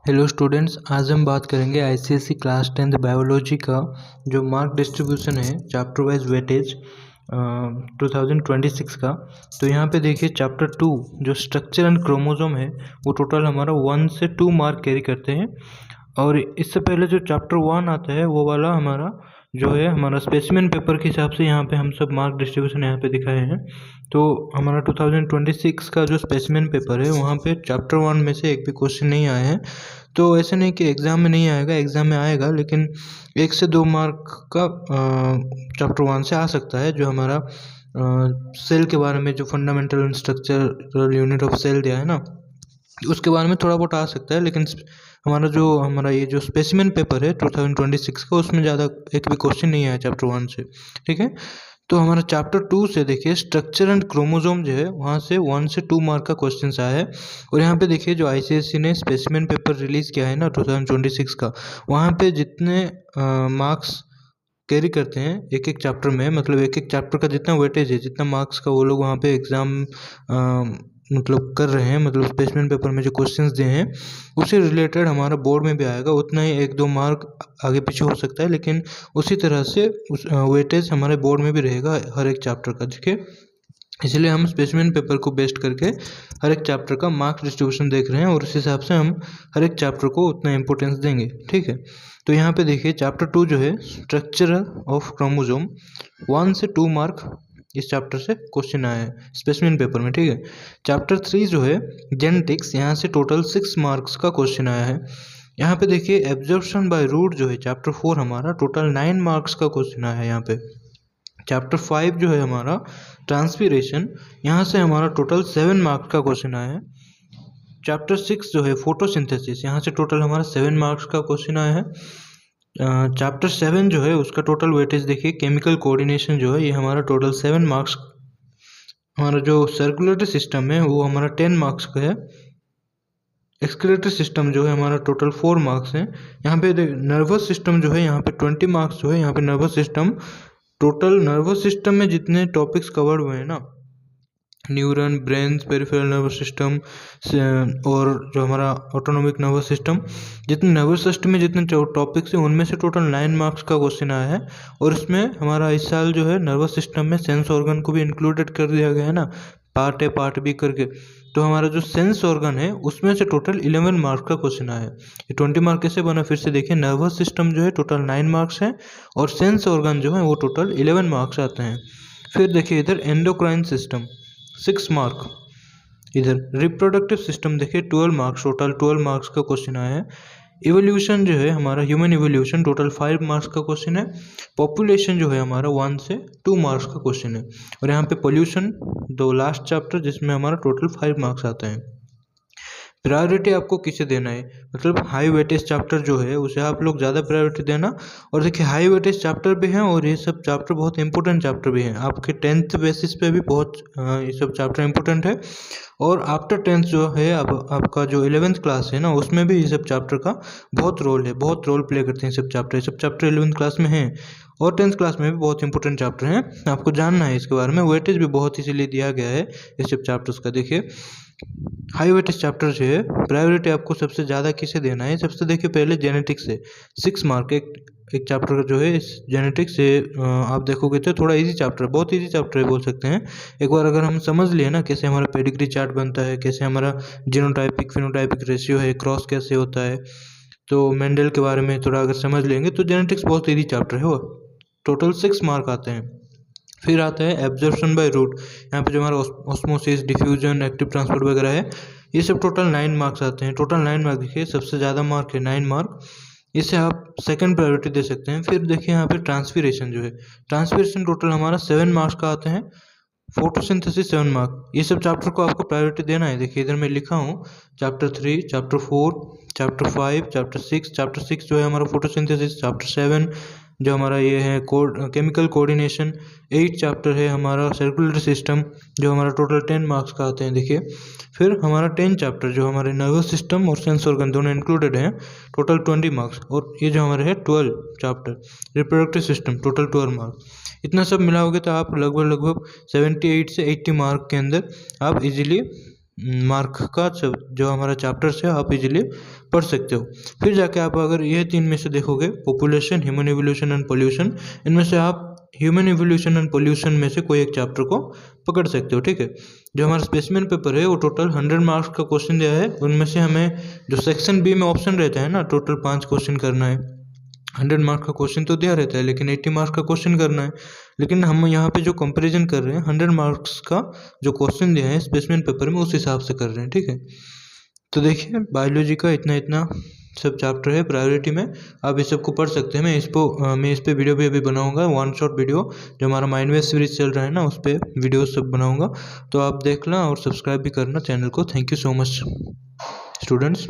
Hello students, आज हम बात करेंगे आईसीएसई क्लास 10th बायोलॉजी का जो मार्क डिस्ट्रीब्यूशन है चैप्टर वाइज वेटेज 2026 का। तो यहाँ पे देखिए चैप्टर 2 जो स्ट्रक्चर एंड क्रोमोसोम है वो टोटल हमारा 1 से 2 मार्क कैरी करते हैं। और इससे पहले जो चैप्टर 1 आता है वो वाला हमारा जो है हमारा स्पेसिमेन पेपर के हिसाब से यहाँ पे हम सब मार्क डिस्ट्रीब्यूशन यहाँ पे दिखाए हैं। तो हमारा 2026 का जो स्पेसिमेन पेपर है वहाँ पे चैप्टर 1 में से एक भी क्वेश्चन नहीं आए हैं। तो ऐसे नहीं कि एग्ज़ाम में नहीं आएगा, एग्ज़ाम में आएगा, लेकिन 1 से 2 मार्क का चैप्टर 1 से आ सकता है। जो हमारा सेल के बारे में जो fundamental and structural unit of cell दिया है ना, उसके बारे में थोड़ा बहुत आ सकता है। लेकिन हमारा ये जो स्पेसिमेन पेपर है 2026 का, उसमें ज़्यादा एक भी क्वेश्चन नहीं आया चैप्टर 1 से। ठीक है, तो हमारा चैप्टर 2 से देखिए स्ट्रक्चर एंड क्रोमोसोम जो है वहाँ से 1 से 2 मार्क का क्वेश्चन आया है। और यहाँ पे देखिए जो आईसीएसई ने स्पेसिमेन पेपर रिलीज़ किया है ना 2026 का, वहाँ पे जितने मार्क्स कैरी करते हैं एक एक चैप्टर में, मतलब एक एक चैप्टर का जितना वेटेज है, जितना मार्क्स का वो लोग वहाँ पे एग्ज़ाम मतलब कर रहे हैं, मतलब स्पेसिमेन पेपर में जो क्वेश्चंस दिए हैं उससे रिलेटेड हमारा बोर्ड में भी आएगा। उतना ही 1-2 मार्क आगे पीछे हो सकता है, लेकिन उसी तरह से उस वेटेज हमारे बोर्ड में भी रहेगा हर एक चैप्टर का। ठीक है, इसलिए हम स्पेसिमेन पेपर को बेस्ड करके हर एक चैप्टर का मार्क्स डिस्ट्रीब्यूशन देख रहे हैं और उस हिसाब से हम हर एक चैप्टर को उतना इंपॉर्टेंस देंगे। ठीक है, तो यहाँ पे देखिए चैप्टर 2 जो है स्ट्रक्चर ऑफ क्रोमोसोम, 1 से 2 मार्क इस चैप्टर से क्वेश्चन आया है स्पेसिमेन पेपर में। ठीक है, चैप्टर 3 जो है जेनेटिक्स, यहाँ से टोटल 6 मार्क्स का क्वेश्चन आया है। यहाँ पे देखिए एब्जॉर्प्शन बाय रूट जो है चैप्टर 4, हमारा टोटल 9 मार्क्स का क्वेश्चन आया है यहाँ पे। चैप्टर 5 जो है हमारा ट्रांसपीरेशन, यहाँ से हमारा टोटल 7 मार्क्स का क्वेश्चन आया है। चैप्टर 6 जो है फोटोसिंथेसिस, यहाँ से टोटल हमारा 7 मार्क्स का क्वेश्चन आया है। चैप्टर 7 जो है उसका टोटल वेटेज देखिए केमिकल कोऑर्डिनेशन जो है ये हमारा टोटल 7 मार्क्स। हमारा जो सर्कुलेटरी सिस्टम है वो हमारा 10 मार्क्स का है। एक्सक्रीटरी सिस्टम जो है हमारा टोटल 4 मार्क्स है। यहाँ पे नर्वस सिस्टम जो है यहाँ पे 20 मार्क्स जो है यहाँ पे nervous system, total nervous system में जितने टॉपिक्स कवर्ड हुए हैं ना, neuron, brain, peripheral nervous system और जो हमारा ऑटोनोमिक नर्वस सिस्टम, जितने नर्वस सिस्टम में जितने टॉपिक्स हैं उनमें से टोटल 9 मार्क्स का क्वेश्चन आया है। और इसमें हमारा इस साल जो है नर्वस सिस्टम में सेंस ऑर्गन को भी इंक्लूडेड कर दिया गया है ना, पार्ट ए पार्ट बी करके। तो हमारा जो सेंस ऑर्गन है उसमें से टोटल 11 मार्क्स का क्वेश्चन आया है। ये 20 मार्क कैसे बना, फिर से देखिए नर्वस सिस्टम जो है टोटल 9 मार्क्स है और सेंस ऑर्गन जो है वो टोटल 11 मार्क्स आते हैं। फिर देखिए इधर एंडोक्राइन सिस्टम 6 मार्क, इधर रिप्रोडक्टिव सिस्टम देखिए 12 मार्क्स, टोटल 12 मार्क्स का क्वेश्चन आया है। इवोल्यूशन जो है हमारा ह्यूमन इवोल्यूशन टोटल 5 मार्क्स का क्वेश्चन है। पॉपुलेशन जो है हमारा 1 से 2 मार्क्स का क्वेश्चन है। और यहाँ पे पोल्यूशन दो लास्ट चैप्टर जिसमें हमारा टोटल 5 मार्क्स आते हैं। प्रायोरिटी आपको किसे देना है, मतलब हाई वेटेज चैप्टर जो है उसे आप लोग ज़्यादा प्रायोरिटी देना। और देखिए हाई वेटेज चैप्टर भी हैं और ये सब चैप्टर बहुत इंपॉर्टेंट चैप्टर भी हैं, आपके 10th बेसिस पे भी बहुत ये सब चैप्टर इंपॉर्टेंट है। और आफ्टर 10th जो है अब आपका जो 11th क्लास है ना, उसमें भी ये सब चैप्टर का बहुत रोल है, बहुत रोल प्ले करते हैं सब चैप्टर। ये सब चैप्टर 11th क्लास में हैं और 10th क्लास में भी बहुत इंपॉर्टेंट चैप्टर हैं, आपको जानना है इसके बारे में। वेटेज भी बहुत इसीलिए दिया गया है इस सब चैप्टर्स का। देखिए हाई वेटेज चैप्टर जो है प्रायोरिटी आपको सबसे ज़्यादा किसे देना है, सबसे देखिए पहले जेनेटिक्स है 6 मार्क एक चैप्टर का जो है इस जेनेटिक्स से। आप देखोगे तो थोड़ा इजी चैप्टर है, बहुत इजी चैप्टर है बोल सकते हैं। एक बार अगर हम समझ लिए ना कैसे हमारा पेडिग्री चार्ट बनता है, कैसे हमारा जीनोटाइपिक फिनोटाइपिक रेशियो है, क्रॉस कैसे होता है, तो मेंडल के बारे में थोड़ा अगर समझ लेंगे तो जेनेटिक्स बहुत इजी चैप्टर है वो। टोटल 6 मार्क आते हैं। फिर आता है एब्जॉर्प्शन बाय रूट, यहाँ पे जो हमारा ऑस्मोसिस, डिफ्यूजन, एक्टिव ट्रांसपोर्ट वगैरह है, ये सब टोटल 9 मार्क्स आते हैं। टोटल 9 मार्क देखिए सबसे ज़्यादा मार्क है 9 मार्क, इसे आप सेकंड प्रायोरिटी दे सकते हैं। फिर देखिए यहाँ पे ट्रांसपीरेशन जो है, ट्रांसपीरेशन टोटल हमारा 7 मार्क्स का आते हैं। फोटोसिंथेसिस 7 मार्क, ये सब चैप्टर को आपको प्रायोरिटी देना है। देखिए इधर मैं लिखा हूँ chapter 3, chapter 4, chapter 5, chapter 6। Chapter 6 जो है हमारा फोटोसिंथेसिस, चैप्टर 7 जो हमारा ये है केमिकल कोऑर्डिनेशन, 8 चैप्टर है हमारा सर्कुलेटरी सिस्टम जो हमारा टोटल 10 मार्क्स का आते हैं। देखिए फिर हमारा 10 चैप्टर जो हमारे नर्वस सिस्टम और सेंस ऑर्गन दोनों इंक्लूडेड हैं, टोटल 20 मार्क्स। और ये जो हमारे है 12 chapter reproductive system, total 12 marks. इतना सब मिलाओगे तो आप लगभग 78 से 80 मार्क के अंदर आप इजीली मार्क का जो हमारा चैप्टर्स है आप इजीली पढ़ सकते हो। फिर जाके आप अगर ये 3 में से देखोगे, population, human evolution and pollution, इनमें से आप ह्यूमन इवोल्यूशन एंड पॉल्यूशन में से कोई एक चैप्टर को पकड़ सकते हो, ठीक है। जो हमारा स्पेसिमेन पेपर है वो टोटल 100 मार्क्स का क्वेश्चन दिया है। उनमें से हमें जो सेक्शन बी में ऑप्शन रहता है ना, टोटल 5 क्वेश्चन करना है। 100 मार्क्स का क्वेश्चन तो दिया रहता है, लेकिन 80 मार्क्स का क्वेश्चन करना है। लेकिन हम यहाँ पे जो कंपैरिजन कर रहे हैं 100 मार्क्स का जो क्वेश्चन दिया है स्पेसिमेन पेपर में, उस हिसाब से कर रहे हैं, ठीक है। तो देखिए बायोलॉजी का इतना सब चैप्टर है प्रायोरिटी में, आप इस सब को पढ़ सकते हैं। मैं इस पे वीडियो भी अभी बनाऊंगा, 1 शॉट वीडियो जो हमारा माइंड वेव सीरीज चल रहा है ना, उस पर वीडियो सब बनाऊंगा। तो आप देखना और सब्सक्राइब भी करना चैनल को। Thank you so much students.